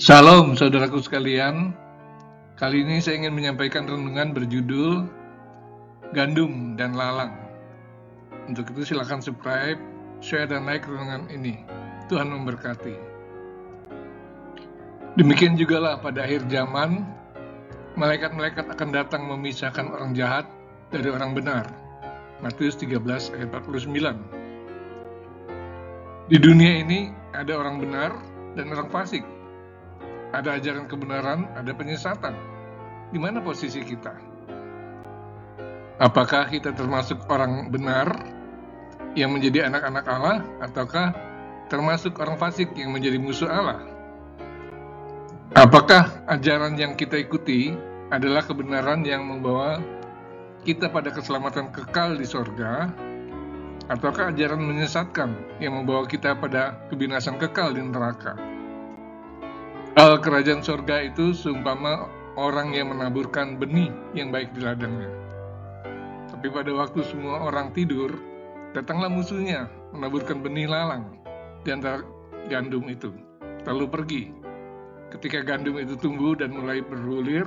Shalom saudaraku sekalian, kali ini saya ingin menyampaikan renungan berjudul Gandum dan Lalang. Untuk itu silakan subscribe, share dan like renungan ini. Tuhan memberkati. Demikian jugalah pada akhir zaman, malaikat-malaikat akan datang memisahkan orang jahat dari orang benar. Matius 13 ayat 49. Di dunia ini ada orang benar dan orang fasik. Ada ajaran kebenaran, ada penyesatan. Di mana posisi kita? Apakah kita termasuk orang benar yang menjadi anak-anak Allah, ataukah termasuk orang fasik yang menjadi musuh Allah? Apakah ajaran yang kita ikuti adalah kebenaran yang membawa kita pada keselamatan kekal di sorga, ataukah ajaran menyesatkan yang membawa kita pada kebinasan kekal di neraka? Kerajaan sorga itu seumpama orang yang menaburkan benih yang baik di ladangnya. Tapi pada waktu semua orang tidur, datanglah musuhnya menaburkan benih lalang di antara gandum itu, lalu pergi. Ketika gandum itu tumbuh dan mulai bergulir,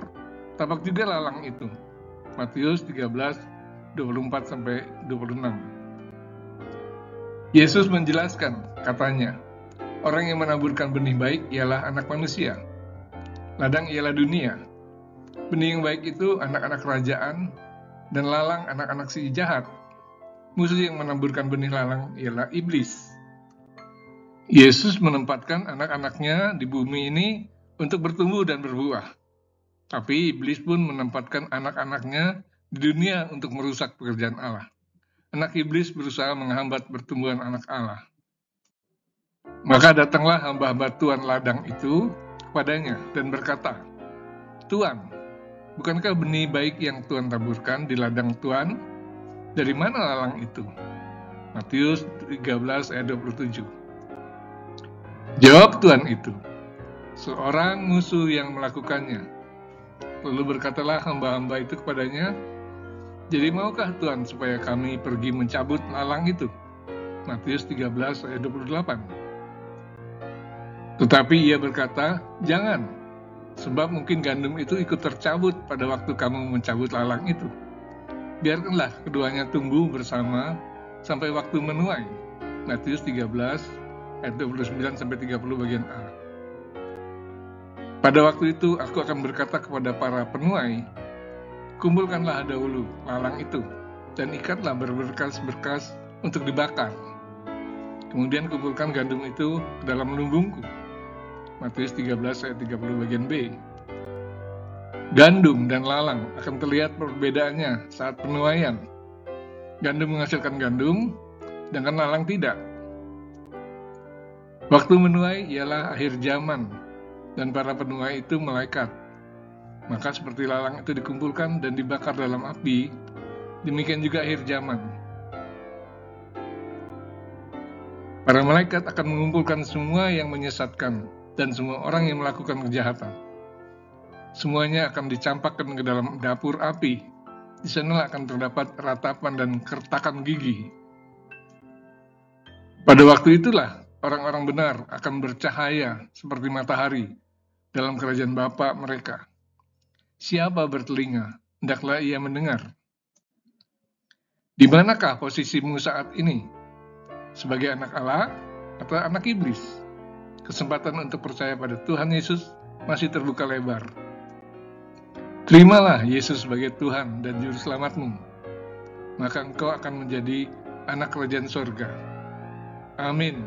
tampak juga lalang itu. Matius 13, 24-26. Yesus menjelaskan, katanya, orang yang menaburkan benih baik ialah anak manusia. Ladang ialah dunia. Benih yang baik itu anak-anak kerajaan, dan lalang anak-anak si jahat. Musuh yang menaburkan benih lalang ialah iblis. Yesus menempatkan anak-anaknya di bumi ini untuk bertumbuh dan berbuah. Tapi iblis pun menempatkan anak-anaknya di dunia untuk merusak pekerjaan Allah. Anak iblis berusaha menghambat pertumbuhan anak Allah. Maka datanglah hamba-hamba Tuan ladang itu kepadanya dan berkata, Tuan, bukankah benih baik yang Tuan taburkan di ladang Tuan? Dari mana lalang itu? Matius 13 ayat 27. Jawab Tuan itu, seorang musuh yang melakukannya. Lalu berkatalah hamba-hamba itu kepadanya, jadi maukah Tuan supaya kami pergi mencabut lalang itu? Matius 13 ayat 28. Tetapi ia berkata, jangan, sebab mungkin gandum itu ikut tercabut pada waktu kamu mencabut lalang itu. Biarkanlah keduanya tumbuh bersama sampai waktu menuai. Matius 13 ayat 29-30 bagian A. Pada waktu itu aku akan berkata kepada para penuai, kumpulkanlah dahulu lalang itu dan ikatlah berberkas-berkas untuk dibakar. Kemudian kumpulkan gandum itu ke dalam lumbungku. Matius 13 ayat 30 bagian B. Gandum dan lalang akan terlihat perbedaannya saat penuaian. Gandum menghasilkan gandum, sedangkan lalang tidak. Waktu menuai ialah akhir zaman, dan para penuai itu malaikat. Maka seperti lalang itu dikumpulkan dan dibakar dalam api, demikian juga akhir zaman. Para malaikat akan mengumpulkan semua yang menyesatkan dan semua orang yang melakukan kejahatan. Semuanya akan dicampakkan ke dalam dapur api. Di sanalah akan terdapat ratapan dan kertakan gigi. Pada waktu itulah orang-orang benar akan bercahaya seperti matahari dalam kerajaan Bapa mereka. Siapa bertelinga, hendaklah ia mendengar. Di manakah posisimu saat ini? Sebagai anak Allah atau anak iblis? Kesempatan untuk percaya pada Tuhan Yesus masih terbuka lebar. Terimalah Yesus sebagai Tuhan dan Juru Selamatmu, maka engkau akan menjadi anak kerajaan sorga. Amin.